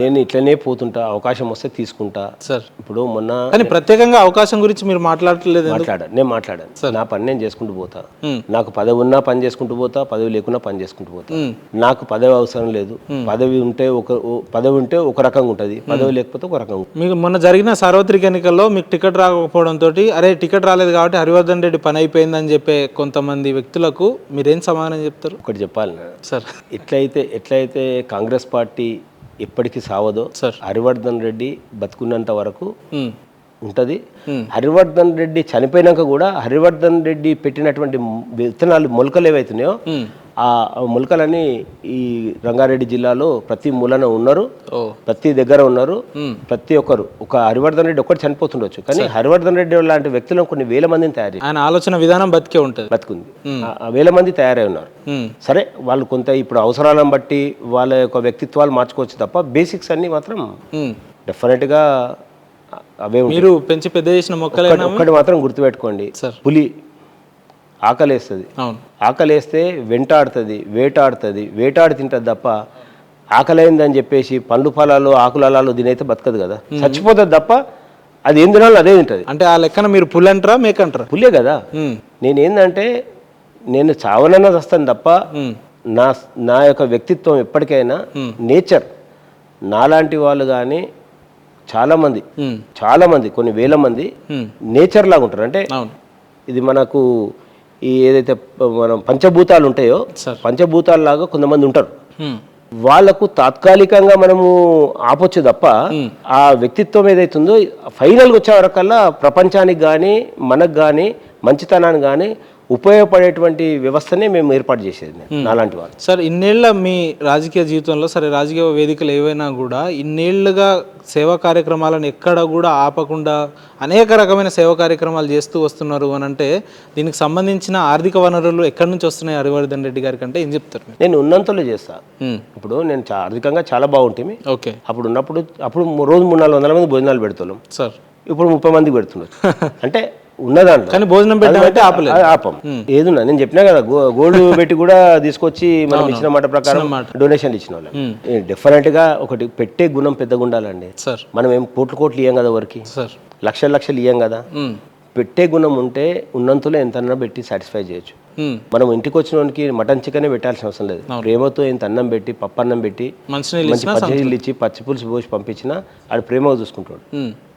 నేను ఇట్లనే పోతుంటా, అవకాశం వస్తే తీసుకుంటా సార్. ఇప్పుడు మొన్న కానీ ప్రత్యేకంగా అవకాశం గురించి మీరు మాట్లాడట్లేదు ఎందుకు? నేను మాట్లాడాను. నా పని నేను చేసుకుంటూ పోతా. నాకు పదవి ఉన్నా పని చేసుకుంటూ పోతా, పదవి లేకున్నా పని చేసుకుంటూ పోతా. నాకు పదవి అవసరం లేదు. పదవి ఉంటే ఒక రకంగా ఉంటుంది, పదవి లేకపోతే ఒక రకంగా ఉంటుంది. మీకు మొన్న జరిగిన సార్వత్రిక ఎన్నికల్లో మీకు టికెట్ రాకపోవడంతో అరే టికెట్ రాలేదు కాబట్టి హరివర్ధన్ రెడ్డి పని అయిపోయిందని చెప్పే కొంతమంది వ్యక్తులకు మీరేం సమాధానం చెప్తారు? ఒకటి చెప్పాలి సార్, ఎట్లయితే కాంగ్రెస్ పార్టీ ఎప్పటికీ సావదో, హరివర్ధన్ రెడ్డి బతుకున్నంత వరకు ఉంటుంది. హరివర్ధన్ రెడ్డి చనిపోయినాక కూడా హరివర్ధన్ రెడ్డి పెట్టినటువంటి విత్తనాలు మొలకలు ఏవైతున్నాయో ఆ మొలకలని ఈ రంగారెడ్డి జిల్లాలో ప్రతి మూలన ఉన్నారు, ప్రతి దగ్గర ఉన్నారు. ప్రతి ఒక్కరు ఒక హరివర్ధన్ రెడ్డి ఒక్కటి చనిపోతుండొచ్చు, కానీ హరివర్ధన్ రెడ్డి లాంటి వ్యక్తులను కొన్ని వేల మందిని తయారు, ఆయన ఆలోచన విధానం బతుకుంది. వేల మంది తయారై ఉన్నారు. సరే, వాళ్ళు కొంత ఇప్పుడు అవసరాలను బట్టి వాళ్ళ యొక్క వ్యక్తిత్వాలు మార్చుకోవచ్చు తప్ప బేసిక్స్ అన్ని మాత్రం డెఫినెట్ గా అవే. మీరు పెంచి పెద్ద చేసిన మొక్కలు ఒక్కటి మాత్రం గుర్తుపెట్టుకోండి, పులి ఆకలేస్తుంది, ఆకలేస్తే వెంటాడుతుంది, వేటాడి తింటుంది తప్ప ఆకలైందని చెప్పేసి పండ్లు ఫలాలు ఆకులాలు దీనైతే బతకదు కదా, చచ్చిపోతుంది తప్ప అది ఏం తినాలో అదే తింటుంది. అంటే ఆ లెక్కన మీరు పులి అంటారా మేకంటారా? పుల్లే కదా. నేనేందంటే నేను చావనన్నా వస్తాను తప్ప నా యొక్క వ్యక్తిత్వం ఎప్పటికైనా నేచర్, నాలాంటి వాళ్ళు కానీ చాలా మంది కొన్ని వేల మంది నేచర్ లాగా ఉంటారు. అంటే ఇది మనకు ఈ ఏదైతే మనం పంచభూతాలు ఉంటాయో పంచభూతాల లాగా కొంతమంది ఉంటారు. వాళ్లకు తాత్కాలికంగా మనము ఆపొచ్చు తప్ప ఆ వ్యక్తిత్వం ఏదైతుందో ఫైనల్గా వచ్చే వరకల్లా ప్రపంచానికి కానీ మనకు కానీ మంచితనానికి కానీ ఉపయోగపడేటువంటి వ్యవస్థనే మేము ఏర్పాటు చేసేది నాలాంటి వాళ్ళు. సార్, ఇన్నేళ్ల మీ రాజకీయ జీవితంలో రాజకీయ వేదికలు ఏవైనా కూడా ఇన్నేళ్లుగా సేవా కార్యక్రమాలను ఎక్కడ కూడా ఆపకుండా అనేక రకమైన సేవా కార్యక్రమాలు చేస్తూ వస్తున్నారు అని అంటే దీనికి సంబంధించిన ఆర్థిక వనరులు ఎక్కడి నుంచి వస్తున్నాయి హరివర్ధన్ రెడ్డి గారికి అంటే ఏం చెప్తారు? నేను ఉన్నంతలో చేస్తా. ఇప్పుడు నేను ఆర్థికంగా చాలా బాగుంటుంది. ఓకే, అప్పుడు రోజు 300-400 మంది భోజనాలు పెడుతున్నాం సార్. ఇప్పుడు 30 మందికి పెడుతున్నారు. అంటే ఉన్నదాంట్లో కానీ భోజనం పెట్టాలంటే ఆపం. ఏదున్నా నేను చెప్పినా కదా, గోల్డ్ పెట్టి కూడా తీసుకొచ్చి మనం ఇచ్చిన మాట ప్రకారం డొనేషన్ ఇచ్చిన వాళ్ళు. డెఫినెట్ గా ఒకటి పెట్టే గుణం పెద్దగా ఉండాలండి. మనం ఏం కోట్లు ఇయ్యం కదా, వరకు లక్షలు ఇయ్యం కదా. పెట్టే గుణం ఉంటే ఉన్నంతలో ఎంతన్నా పెట్టి సాటిస్ఫై చేయొచ్చు. మనం ఇంటికి వచ్చిన వానికి మటన్ చికెన్ పెట్టాల్సిన అవసరం లేదు. ప్రేమతో ఇంత అన్నం పెట్టి పప్పన్నం పెట్టి మంచి పచ్చళ్ళు ఇచ్చి పచ్చి పులుసు పోసి పంపించినా ఆడు ప్రేమగా చూసుకుంటాడు.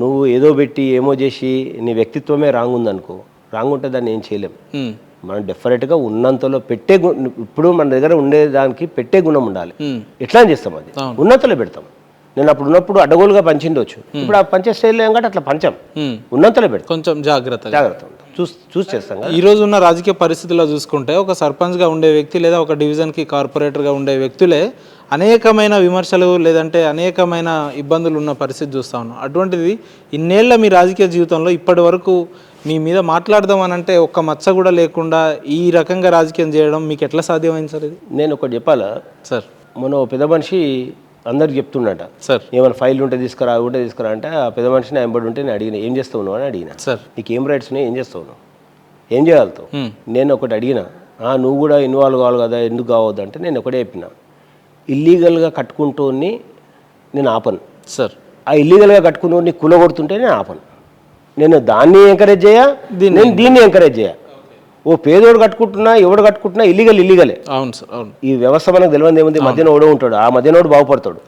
నువ్వు ఏదో పెట్టి ఏమో చేసి నీ వ్యక్తిత్వమే రాంగ్ ఉందనుకో, రాంగ్ ఉంటే దాన్ని ఏం చేయలేం. మనం డెఫినెట్ గా ఉన్నంతలో ఇప్పుడు మన దగ్గర ఉండేదానికి పెట్టే గుణం ఉండాలి. ఎట్లా చేస్తాం, అది ఉన్నంతలో పెడతాం. నేను అప్పుడు ఉన్నప్పుడు అడ్డగోలుగా పంచిండొచ్చు, ఇప్పుడు ఆ పంచే స్టైల్లో ఏం కంటే అట్లా పంచం, ఉన్నంతలో పెడతాం. కొంచెం జాగ్రత్త చూసి చేస్తాం. ఈ రోజు ఉన్న రాజకీయ పరిస్థితుల్లో చూసుకుంటే ఒక సర్పంచ్గా ఉండే వ్యక్తి లేదా ఒక డివిజన్కి కార్పొరేటర్గా ఉండే వ్యక్తులే అనేకమైన విమర్శలు లేదంటే అనేకమైన ఇబ్బందులు ఉన్న పరిస్థితి చూస్తా ఉన్నాం. అటువంటిది ఇన్నేళ్ల మీ రాజకీయ జీవితంలో ఇప్పటి వరకు మీ మీద మాట్లాడదామని అంటే ఒక్క మచ్చ కూడా లేకుండా ఈ రకంగా రాజకీయం చేయడం మీకు ఎట్లా సాధ్యమైంది సార్? ఇది నేను ఒకటి చెప్పాలా సార్, మొన్న పెద్ద మనిషి అందరికి చెప్తుండట సార్, ఏమైనా ఫైల్ ఉంటే తీసుకురా అంటే ఆ పెద్ద మనిషిని ఎంబడి ఉంటే నేను అడిగిన, ఏం చేస్తావు నువ్వు అని అడిగిన. సార్, నీకు ఏం రైట్స్ ఉన్నాయి, ఏం చేస్తావు నువ్వు, ఏం చేయగలుగుతావు? నేను ఒకటి అడిగిన, నువ్వు కూడా ఇన్వాల్వ్ కావాలి కదా, ఎందుకు కావద్దు అంటే నేను ఒకటే చెప్పిన, ఇల్లీగల్గా కట్టుకుంటూని నేను ఆపను సార్. ఆ ఇల్లీగల్గా కట్టుకుని కూలగొడుతుంటే నేను ఆపను. నేను దాన్ని ఎంకరేజ్ చేయ, నేను దీన్ని ఎంకరేజ్ చేయ. ఓ పేదోడు కట్టుకుంటున్నా ఎవడు కట్టుకుంటున్నా ఇల్లీగలే. అవును సార్, అవును. ఈ వ్యవస్థ మనకు తెలియదు ఏముంది, మధ్యన ఓడో ఉంటాడు, ఆ మధ్యనోడు బాగుపడతాడు.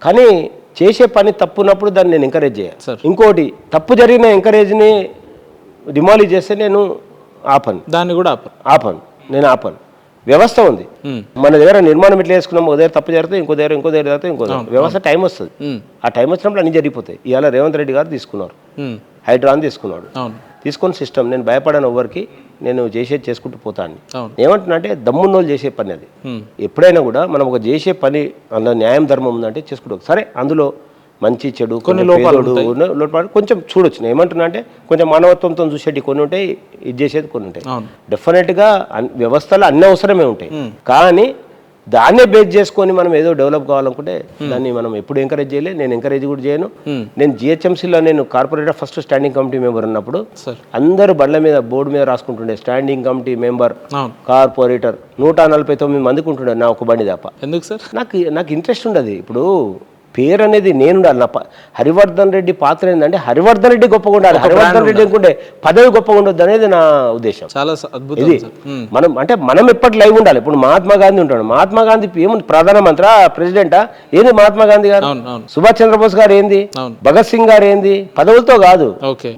కానీ చేసే పని తప్పున్నప్పుడు దాన్ని నేను ఎంకరేజ్ చేయాలి. ఇంకోటి తప్పు జరిగిన ఎంకరేజ్ని డిమాలిష్ చేస్తే నేను ఆపను, దాన్ని కూడా ఆపను. వ్యవస్థ ఉంది మన దగ్గర, నిర్మాణం ఎట్లా వేసుకున్నాము, ఒక దగ్గర తప్పు జరిగితే ఇంకో దగ్గర వ్యవస్థ టైం వస్తుంది. ఆ టైం వచ్చినప్పుడు అన్ని జరిగిపోతాయి. ఇవాళ రేవంత్ రెడ్డి గారు తీసుకున్నారు, హైడ్రాన్ తీసుకొని సిస్టమ్. నేను భయపడను ఎవరికి, నేను చేసుకుంటూ పోతాను. ఏమంటున్నా అంటే దమ్మున్నోళ్ళు చేసే పని అది. ఎప్పుడైనా కూడా మనం ఒక చేసే పని అందులో న్యాయం ధర్మం ఉందంటే చేసుకుంటాం. సరే, అందులో మంచి చెడు కొన్ని లోపాలు కొంచెం చూడొచ్చు. నేను ఏమంటున్నా అంటే కొంచెం మానవత్వంతో చూసేటి కొన్ని ఉంటాయి, ఇది చేసేది కొన్ని ఉంటాయి. డెఫినెట్గా వ్యవస్థలో అన్ని అవసరమే ఉంటాయి, కానీ దాన్నే బేస్ చేసుకొని మనం ఏదో డెవలప్ కావాలనుకుంటే దాన్ని మనం ఎప్పుడు ఎంకరేజ్ చేయలే. నేను ఎంకరేజ్ కూడా చేయను. నేను జిహెచ్ఎంసీలో నేను corporator first standing committee member ఉన్నప్పుడు అందరూ బండ్ల మీద బోర్డు మీద రాసుకుంటుండే స్టాండింగ్ కమిటీ మెంబర్ కార్పొరేటర్ 149 మందికి ఉంటుండే, నా ఒక బండి తప్ప. ఎందుకు సార్? నాకు ఇంట్రెస్ట్ ఉండదు. ఇప్పుడు పేరు అనేది నేను ఉండాలి. హరివర్ధన్ రెడ్డి పాత్ర ఏంటంటే హరివర్ధన్ రెడ్డి గొప్పగా ఉండాలి, హరివర్ధన్ రెడ్డి అనుకుంటే పదవి గొప్పగా ఉండొద్దు అనేది నా ఉద్దేశం. చాలా అద్భుతం ఇది మనం ఎప్పటి లైవ్ ఉండాలి. ఇప్పుడు మహాత్మా గాంధీ ఉంటాడు, మహాత్మా గాంధీ ఏముంది, ప్రధానమంత్రి ప్రెసిడెంటా ఏంది మహాత్మా గాంధీ గారు, సుభాష్ చంద్రబోస్ గారు ఏంది, భగత్ సింగ్ గారు ఏంది, పదవులతో కాదు,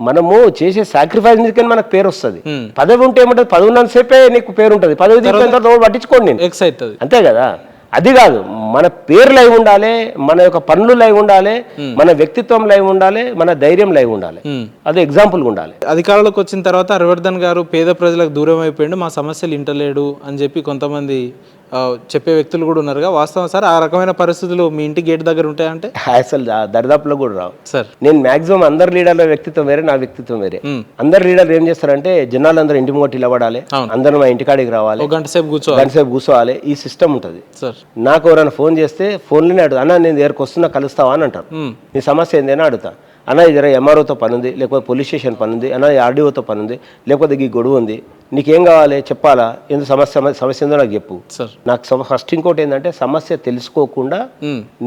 మనము చేసే సాక్రిఫైస్ మీద మనకు పేరు వస్తుంది. పదవి ఉంటే ఏమంటుంది, పదవి ఉన్నంత సేపే నీకు పేరు ఉంటుంది, పదవి తీసుకున్న తర్వాత పట్టించుకోండి నేను, అంతే కదా. అది కాదు, మన పేరు లైవ్ ఉండాలి, మన యొక్క పనులు లైవ్ ఉండాలి, మన వ్యక్తిత్వం లైవ్ ఉండాలి, మన ధైర్యం లైవ్ ఉండాలి, అది ఎగ్జాంపుల్ ఉండాలి. అధికారంలోకి వచ్చిన తర్వాత హరివర్ధన్ గారు పేద ప్రజలకు దూరం అయిపోయిండు, మా సమస్యలు ఇంటలేడు అని చెప్పి కొంతమంది చెప్పే వ్యక్తులు కూడా ఉన్నారుగా, వాస్తవం సార్? ఆ రకమైన పరిస్థితులు మీ ఇంటి గేట్ దగ్గర ఉంటాయంటే అసలు దరిదాపులో కూడా రావు సార్. నేను మాక్సిమం అందరు లీడర్ల వ్యక్తిత్వం వేరే, నా వ్యక్తిత్వం వేరే. అందరు లీడర్లు ఏం చేస్తారంటే జనాలు అందరూ ఇంటి ముంగటి నిలబడాలి, అందరూ మా ఇంటికాడికి రావాలి, గంట సేపు కూర్చోవాలి, ఈ సిస్టమ్ ఉంటుంది సార్. నాకు ఎవరైనా ఫోన్ చేస్తే ఫోన్లోనే అడుగు, అన్న నేను దగ్గరకు వస్తున్నా కలుస్తావా అని అంటారు. నీ సమస్య ఏందైనా అడుగుతా, అన్న ఇది ఎంఆర్ఓతో పని ఉంది, లేకపోతే పోలీస్ స్టేషన్ పని ఉంది, అన్న ఆర్డీఓతో పని ఉంది, లేకపోతే ఈ గొడవ ఉంది, నీకేం కావాలి చెప్పాలా, ఎందుకు సమస్య ఏందో నాకు చెప్పు. నాకు ఫస్ట్ ఇంకోటి ఏంటంటే సమస్య తెలుసుకోకుండా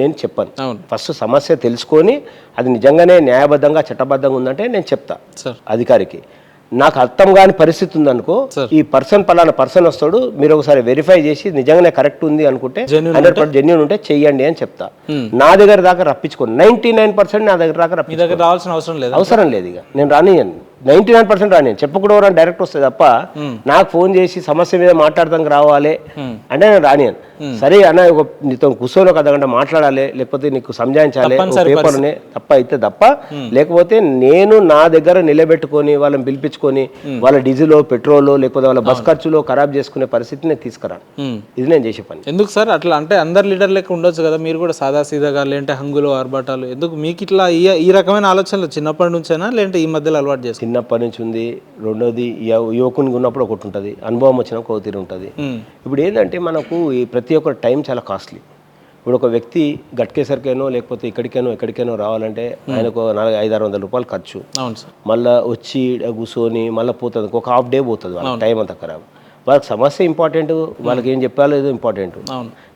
నేను చెప్పాను. ఫస్ట్ సమస్య తెలుసుకొని అది నిజంగానే న్యాయబద్ధంగా చట్టబద్ధంగా ఉందంటే నేను చెప్తా అధికారికి. నాకు అర్థం కాని పరిస్థితి ఉందనుకో, ఈ పలానా పర్సన్ వస్తాడు, మీరు ఒకసారి వెరిఫై చేసి నిజంగానే కరెక్ట్ ఉంది అనుకుంటే 100% జెన్యూన్ ఉంటే చెయ్యండి అని చెప్తా. నా దగ్గర దాకా రప్పించుకోండి, 99% నా దగ్గర దాకా రావాల్సిన అవసరం లేదు. ఇక నేను రానియను, 99% రాని చెప్పకూడదు డైరెక్ట్ వస్తుంది తప్ప, నాకు ఫోన్ చేసి సమస్య మీద మాట్లాడదానికి రావాలి అంటే నేను రానియను. సరే అన్న నీతో కూర్చొని ఒక అర్ధగంట మాట్లాడాలి, లేకపోతే నీకు సంజాయించాలి పేపర్నే తప్ప అయితే తప్ప, లేకపోతే నేను నా దగ్గర నిలబెట్టుకొని వాళ్ళని పిలిపించుకొని వాళ్ళ డీజిల్ పెట్రోల్ లేకపోతే వాళ్ళ బస్ ఖర్చులో ఖరాబ్ చేసుకునే పరిస్థితి నేను తీసుకురాను. ఇది నేను చేసే పని. ఎందుకు సార్ అట్లా అంటే అందరు లీడర్ లెక్క ఉండొచ్చు కదా, మీరు కూడా సాదా సీదాగా, లేదంటే హంగులు ఆర్భాటాలు ఎందుకు మీకు ఇట్లా ఈ రకమైన ఆలోచనలు చిన్నప్పటి నుంచేనా లేదంటే ఈ మధ్యలో అలవాటు చేస్తారు? చిన్నప్పటి నుంచి ఉంది. రెండోది యువకునికి ఉన్నప్పుడు ఒకటి ఉంటుంది, అనుభవం వచ్చిన ఒక తీరు ఉంటుంది. ఇప్పుడు ఏంటంటే మనకు ఈ ప్రతి ఒక్క టైం చాలా కాస్ట్లీ. ఇప్పుడు ఒక వ్యక్తి గట్కేసరికైనో లేకపోతే ఎక్కడికైనో రావాలంటే ఆయనకు 400-500 రూపాయలు ఖర్చు, మళ్ళీ వచ్చి కూర్చొని మళ్ళీ పోతుంది, ఒక హాఫ్ డే పోతుంది, వాళ్ళ టైం అంతా ఖరాబ్. వాళ్ళకి సమస్య ఇంపార్టెంట్, వాళ్ళకి ఏం చెప్పాలో ఏదో ఇంపార్టెంట్.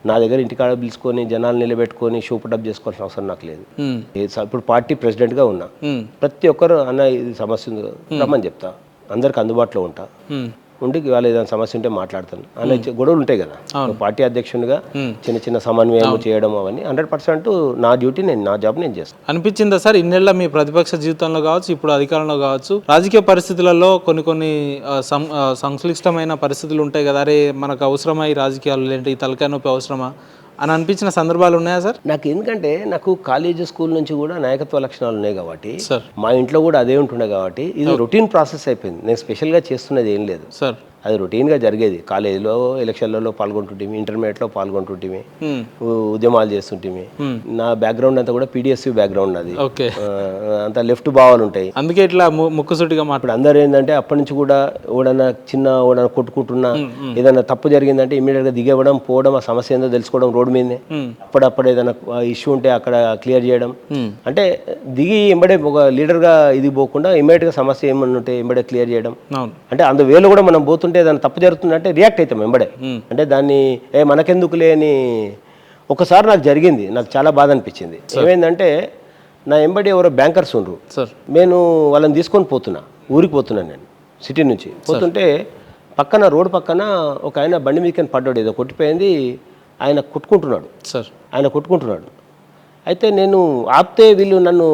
నా దగ్గర ఇంటికాడ పిలుచుకొని జనాలు నిలబెట్టుకొని షూ పుటప్ చేసుకోవాల్సిన అవసరం నాకు లేదు. ఇప్పుడు పార్టీ ప్రెసిడెంట్గా ఉన్నా, ప్రతి ఒక్కరు అన్న ఇది సమస్య ఉంది రమ్మని చెప్తా, అందరికి అందుబాటులో ఉంటా, ఉండి వాళ్ళు ఏదైనా సమస్య ఉంటే మాట్లాడతాను. అన్న గొడవలు ఉంటాయి కదా, పార్టీ అధ్యక్షునిగా చిన్న సమన్వయం చేయడం అవన్నీ 100% నా డ్యూటీ, నా జాబ్ నేను చేస్తాను. అనిపించిందా సార్ ఇన్నేళ్ళ మీ ప్రతిపక్ష జీవితంలో కావచ్చు, ఇప్పుడు అధికారంలో కావచ్చు, రాజకీయ పరిస్థితులలో కొన్ని సంక్లిష్టమైన పరిస్థితులు ఉంటాయి కదా, అరే మనకు అవసరమా ఈ రాజకీయాలు, లేదంటే ఈ తలకాయ నొప్పి అవసరమా అని అనిపించిన సందర్భాలు ఉన్నాయా సార్? నాకు ఎందుకంటే నాకు కాలేజ్ స్కూల్ నుంచి కూడా నాయకత్వ లక్షణాలు ఉన్నాయి కాబట్టి, మా ఇంట్లో కూడా అదే ఉంటుండే కాబట్టి ఇది రొటీన్ ప్రాసెస్ అయిపోయింది. నేను స్పెషల్గా చేస్తున్నది ఏం లేదు సార్, అది రొటీన్గా జరిగేది. కాలేజీలో ఎలక్షన్లలో పాల్గొంటుంటిమి, ఇంటర్మీడియట్లో పాల్గొంటుంటిమి, ఉద్యమాలు చేస్తుంటిమి. నా బ్యాక్గ్రౌండ్ అంతా కూడా పీడిఎస్యూ బ్యాక్గ్రౌండ్, అది అంతా లెఫ్ట్ భావాలు ఉంటాయి. అందుకే ఇట్లా ముక్కుసూటిగా ఇప్పుడు అందరూ ఏంటంటే అప్పటి నుంచి కూడా ఓడన్నా కొట్టుకుంటున్నా ఏదైనా తప్పు జరిగిందంటే ఇమీడియట్ గా దిగవడం, పోవడం, ఆ సమస్య ఏందో తెలుసుకోవడం రోడ్డు మీదనే, అప్పుడప్పుడు ఏదైనా ఇష్యూ ఉంటే అక్కడ క్లియర్ చేయడం, అంటే దిగి ఎంబడే ఒక లీడర్ గా ఇది పోకుండా ఇమీడియట్ గా సమస్య ఏమన్నా ఉంటే ఎంబడే క్లియర్ చేయడం. అంటే అందు వేలో కూడా మనం పోతుంటే ఏదైనా తప్పు జరుగుతుందంటే రియాక్ట్ అవుతాం ఎంబడే, అంటే దాన్ని మనకెందుకు లేని. ఒకసారి నాకు జరిగింది, నాకు చాలా బాధ అనిపించింది. ఏమైందంటే నా ఎంబడి ఎవరో బ్యాంకర్స్ ఉండ్రు, నేను వాళ్ళని తీసుకొని పోతున్నా, ఊరికి పోతున్నాను నేను సిటీ నుంచి పోతుంటే, పక్కన రోడ్డు పక్కన ఒక ఆయన బండి మీదకి పడ్డాడు, ఏదో కొట్టిపోయింది, ఆయన కొట్టుకుంటున్నాడు. అయితే నేను ఆపితే వీళ్ళు నన్ను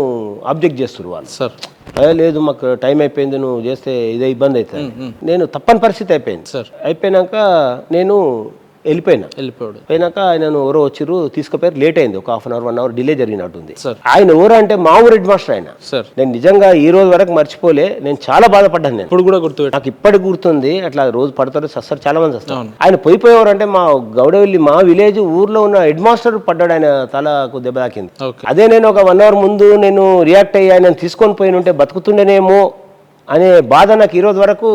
ఆబ్జెక్ట్ చేస్తున్నారు వాళ్ళు, లేదు మాకు టైం అయిపోయింది, నువ్వు చేస్తే ఇదే ఇబ్బంది అవుతుంది. నేను తప్పని పరిస్థితి అయిపోయినాక నేను వెళ్ళిపోయినాక ఆయనను ఎవరో వచ్చిర్రు తీసుకుపోయారు, లేట్ అయింది, ఒక 1/2 అవర్ 1 అవర్ డిలే జరిగినట్టుంది. ఆయన ఎవరు అంటే మా ఊరు హెడ్ మాస్టర్ ఆయన. నేను నిజంగా ఈ రోజు వరకు మర్చిపోలే, నేను చాలా బాధపడ్డాను. నేను ఇప్పుడు కూడా నాకు ఇప్పటికి గుర్తుంది, అట్లా రోజు పడతారు సస్తారు చాలా మంది వస్తారు. ఆయన పోయిపోయేవారు అంటే మా గౌడవెల్లి మా విలేజ్ ఊర్లో ఉన్న హెడ్ మాస్టర్ పడ్డాడు, ఆయన తలకు దెబ్బ తాకింది. అదే నేను ఒక 1 అవర్ ముందు నేను రియాక్ట్ అయ్యి ఆయన తీసుకొని పోయి ఉంటే బతుకుతుండేనేమో అనే బాధ నాకు ఈ రోజు వరకు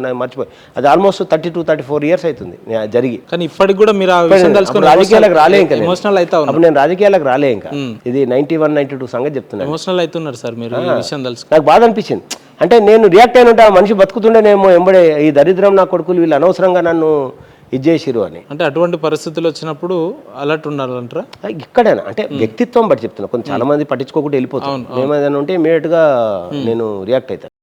నాకు మర్చిపోయి. అది ఆల్మోస్ట్ 32-34 ఇయర్స్ అవుతుంది జరిగి. కానీ ఇప్పటికి కూడా మీరు రాజకీయాలకు రాలే, ఇంకా అప్పుడు నేను రాజకీయాలకు రాలే, ఇంకా ఇది 91-92 సంగతి చెప్తున్నాను. ఎమోషనల్ అవుతున్నారు సార్ మీరు, నాకు బాధ అనిపించింది. అంటే నేను రియాక్ట్ అయిన మనిషి బతుకుతుండేనేమో ఎంబడే, ఈ దరిద్రం నా కొడుకులు వీళ్ళు అనవసరంగా నన్ను ఇది చేసిరు అని. అంటే అటువంటి పరిస్థితులు వచ్చినప్పుడు అలర్ట్ ఉండాలంటారా? ఇక్కడైనా అంటే వ్యక్తిత్వం బట్టి చెప్తున్నా, కొంచెం చాలా మంది పట్టించుకోకుండా వెళ్ళిపోతాం. మేము ఏదైనా ఉంటే ఇమీడియట్ గా నేను రియాక్ట్ అవుతాను.